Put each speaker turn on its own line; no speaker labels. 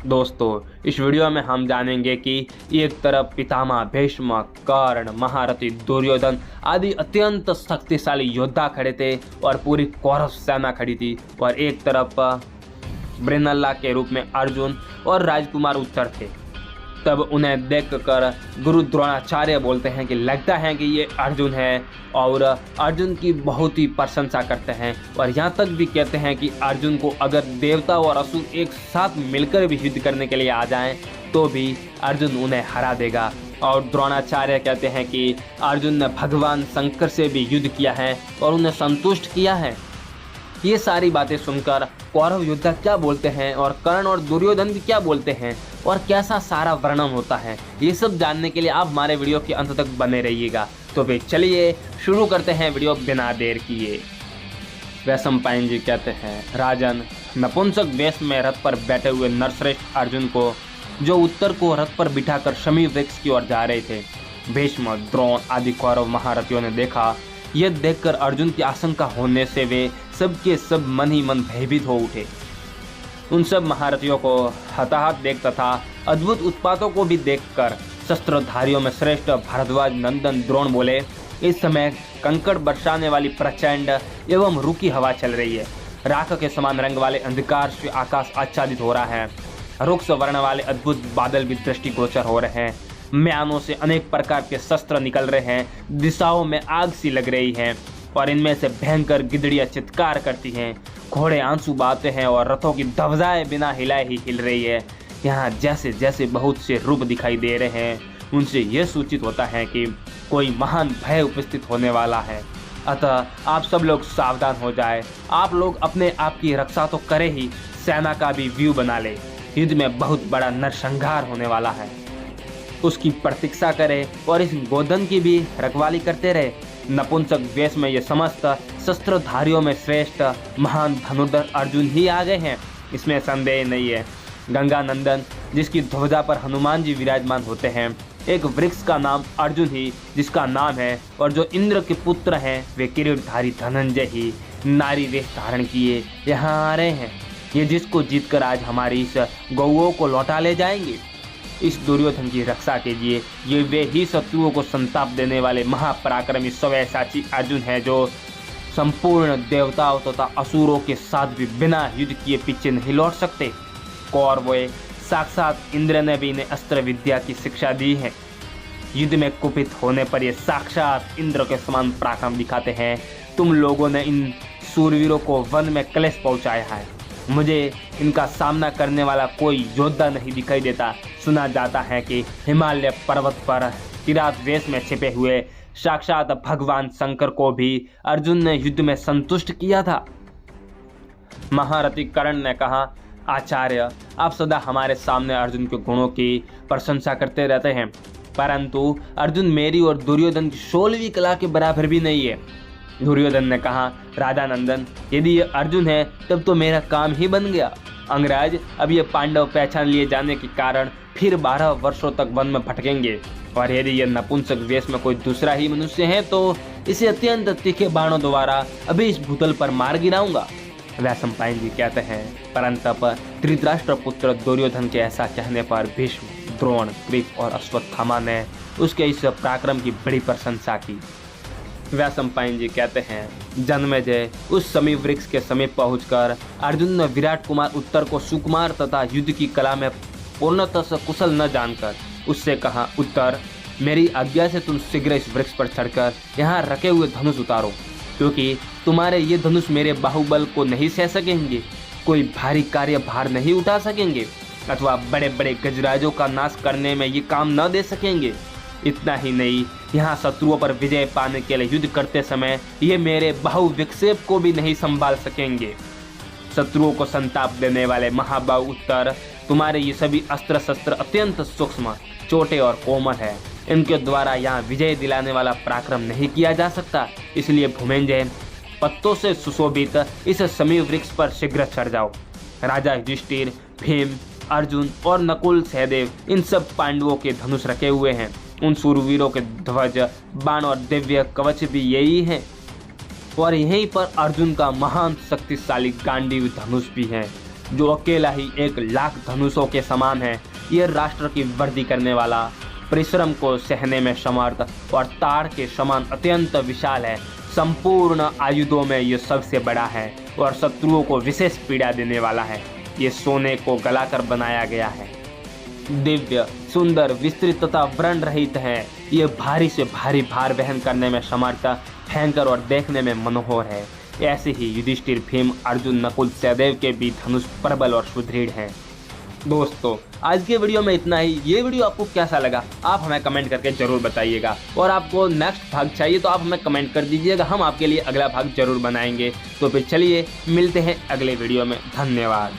दोस्तों, इस वीडियो में हम जानेंगे कि एक तरफ पितामह भीष्म, कर्ण, महारथी दुर्योधन आदि अत्यंत शक्तिशाली योद्धा खड़े थे और पूरी कौरव सेना खड़ी थी, और एक तरफ ब्रिनल्ला के रूप में अर्जुन और राजकुमार उत्तर थे। तब उन्हें देखकर गुरु द्रोणाचार्य बोलते हैं कि लगता है कि ये अर्जुन है, और अर्जुन की बहुत ही प्रशंसा करते हैं और यहाँ तक भी कहते हैं कि अर्जुन को अगर देवता और असुर एक साथ मिलकर भी युद्ध करने के लिए आ जाएं तो भी अर्जुन उन्हें हरा देगा। और द्रोणाचार्य कहते हैं कि अर्जुन ने भगवान शंकर से भी युद्ध किया है और उन्हें संतुष्ट किया है। ये सारी बातें सुनकर कौरव योद्धा क्या बोलते हैं और कर्ण और दुर्योधन भी क्या बोलते हैं और कैसा सारा वर्णन होता है, ये सब जानने के लिए आप हमारे वीडियो के अंत तक बने रहिएगा। तो फिर चलिए शुरू करते हैं वीडियो बिना देर किए। वैशंपायन जी कहते हैं, राजन, नपुंसक वेश में रथ पर बैठे हुए नरश्रेष्ठ अर्जुन को, जो उत्तर को रथ पर बिठाकर शमी वृक्ष की ओर जा रहे थे, भीष्म, द्रोण आदि कौरव महारथियों ने देखा। यह देखकर अर्जुन की आशंका होने से वे सबके सब मन ही मन भयभीत हो उठे। उन सब महारथियों को हताहत देख तथा अद्भुत उत्पातों को भी देखकर शस्त्रधारियों में श्रेष्ठ भारद्वाज नंदन द्रोण बोले, इस समय कंकड़ बरसाने वाली प्रचंड एवं रूखी हवा चल रही है। राख के समान रंग वाले अंधकार से आकाश आच्छादित हो रहा है। रुक्ष वर्ण वाले अद्भुत बादल भी दृष्टिगोचर हो रहे हैं। म्यानों से अनेक प्रकार के शस्त्र निकल रहे हैं। दिशाओं में आग सी लग रही है और इनमें से भयंकर गिदड़ियां चित्कार करती हैं। घोड़े आंसू बहाते हैं और रथों की ध्वजाएं बिना हिलाए ही हिल रही है। यहाँ जैसे जैसे बहुत से रूप दिखाई दे रहे हैं, उनसे यह सूचित होता है कि कोई महान भय उपस्थित होने वाला है। अतः आप सब लोग सावधान हो जाए। आप लोग अपने आप की रक्षा तो करें ही, सेना का भी व्यू बना ले। युद्ध में बहुत बड़ा नरसंहार होने वाला है, उसकी प्रतीक्षा करे और इस गोधन की भी रखवाली करते रहे। नपुंसक वेश में ये समस्त शस्त्रधारियों में श्रेष्ठ महान धनुर्धर अर्जुन ही आ गए हैं, इसमें संदेह नहीं है। गंगा नंदन, जिसकी ध्वजा पर हनुमान जी विराजमान होते हैं, एक वृक्ष का नाम अर्जुन ही जिसका नाम है, और जो इंद्र के पुत्र हैं वे किरीटधारी धनंजय ही नारी वेश धारण किए यहाँ आ रहे हैं। ये जिसको जीतकर आज हमारी इस गौओं को लौटा ले जाएंगे। इस दुर्योधन की रक्षा कीजिए। ये वे ही शत्रुओं को संताप देने वाले महापराक्रमी सव्यसाची अर्जुन है, जो संपूर्ण देवताओं तथा असुरों के साथ भी बिना युद्ध किए पीछे नहीं लौट सकते। कौरवों, साक्षात इंद्र ने भी इन्हें अस्त्र विद्या की शिक्षा दी है। युद्ध में कुपित होने पर ये साक्षात इंद्र के समान पराक्रम दिखाते हैं। तुम लोगों ने इन सूरवीरों को वन में क्लेश पहुंचाया है। मुझे इनका सामना करने वाला कोई योद्धा नहीं दिखाई देता। सुना जाता है कि हिमालय पर्वत पर किरात वेश में छिपे हुए साक्षात भगवान शंकर को भी अर्जुन ने युद्ध में संतुष्ट किया था। महारथी कर्ण ने कहा, आचार्य, आप सदा हमारे सामने अर्जुन के गुणों की प्रशंसा करते रहते हैं, परंतु अर्जुन मेरी और दुर्योधन की 16वीं कला के बराबर भी नहीं है। दुर्योधन ने कहा, राजा नंदन, यदि ये अर्जुन है तब तो मेरा काम ही बन गया। अंगराज, अब ये पांडव पहचान लिए जाने के कारण फिर 12 वर्षों तक वन में भटकेंगे, और यदि ये नपुंसक वेश में कोई दूसरा ही मनुष्य है तो इसे अत्यंत तीखे बाणों द्वारा अभी इस भूतल पर मार गिराऊंगा। वैशंपायन जी कहते हैं, परंतप धृतराष्ट्र पुत्र दुर्योधन के ऐसा कहने पर भीष्म, द्रोण, कृप और अश्वत्थामा ने उसके इस पराक्रम की बड़ी प्रशंसा की। वैशंपायन जी कहते हैं, जन्मेजय उस शमी वृक्ष के समीप पहुंचकर अर्जुन ने विराट कुमार उत्तर को सुकुमार तथा युद्ध की कला में पूर्णतः से कुशल न जानकर उससे कहा, उत्तर, मेरी आज्ञा से तुम शीघ्र इस वृक्ष पर चढ़कर यहाँ रखे हुए धनुष उतारो, क्योंकि तुम्हारे ये धनुष मेरे बाहुबल को नहीं सह सकेंगे, कोई भारी कार्य भार नहीं उठा सकेंगे, अथवा बड़े बड़े गजराजों का नाश करने में ये काम न दे सकेंगे। इतना ही नहीं, यहाँ शत्रुओं पर विजय पाने के लिए युद्ध करते समय ये मेरे बाहु विक्षेप को भी नहीं संभाल सकेंगे। शत्रुओं को संताप देने वाले महाबाहु उत्तर, तुम्हारे ये सभी अस्त्र शस्त्र अत्यंत सूक्ष्म, छोटे और कोमल है। इनके द्वारा यहाँ विजय दिलाने वाला पराक्रम नहीं किया जा सकता। इसलिए भूमेंजय, पत्तों से सुशोभित इस शमी वृक्ष पर शीघ्र चढ़ जाओ। राजा युधिष्ठिर, भीम, अर्जुन और नकुल, सहदेव, इन सब पांडवों के धनुष रखे हुए हैं। उन सूरवीरों के ध्वज, बाण और दिव्य कवच भी यही हैं, और यहीं पर अर्जुन का महान शक्तिशाली गांडीव धनुष भी है। जो अकेला ही 1,00,000 धनुषों के समान है। ये राष्ट्र की वर्दी करने वाला, परिश्रम को सहने में समर्थ और ताड़ के समान अत्यंत विशाल है। संपूर्ण आयुधों में ये सबसे बड़ा है और शत्रुओं को विशेष पीड़ा देने वाला है। ये सोने को गलाकर बनाया गया है। दिव्य, सुंदर, विस्तृत तथा व्रण रहित है। ये भारी से भारी भार वहन करने में समर्थ, भयंकर और देखने में मनोहर है। ऐसे ही युधिष्ठिर, भीम, अर्जुन, नकुल, सहदेव के भी धनुष प्रबल और सुदृढ़ हैं। दोस्तों, आज के वीडियो में इतना ही। ये वीडियो आपको कैसा लगा आप हमें कमेंट करके जरूर बताइएगा, और आपको नेक्स्ट भाग चाहिए तो आप हमें कमेंट कर दीजिएगा, हम आपके लिए अगला भाग जरूर बनाएंगे। तो फिर चलिए मिलते हैं अगले वीडियो में। धन्यवाद।